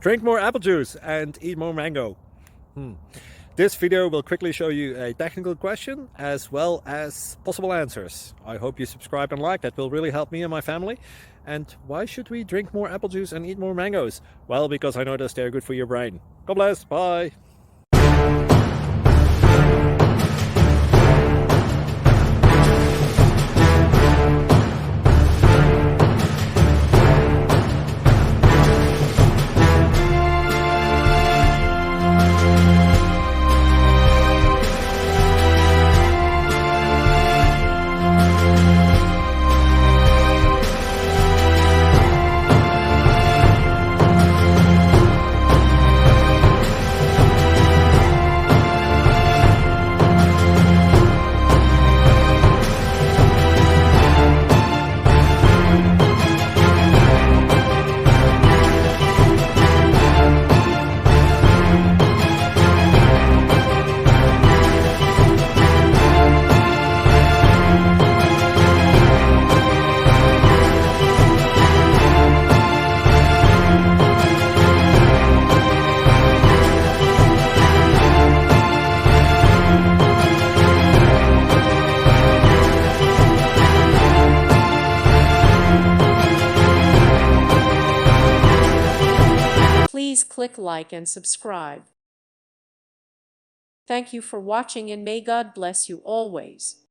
Drink more apple juice and eat more mango. This video will quickly show you a technical question as well as possible answers. I hope you subscribe and like, that will really help me and my family. And why should we drink more apple juice and eat more mangoes? Well, because I noticed they're good for your brain. God bless, bye! Please click like and subscribe. Thank you for watching and may God bless you always.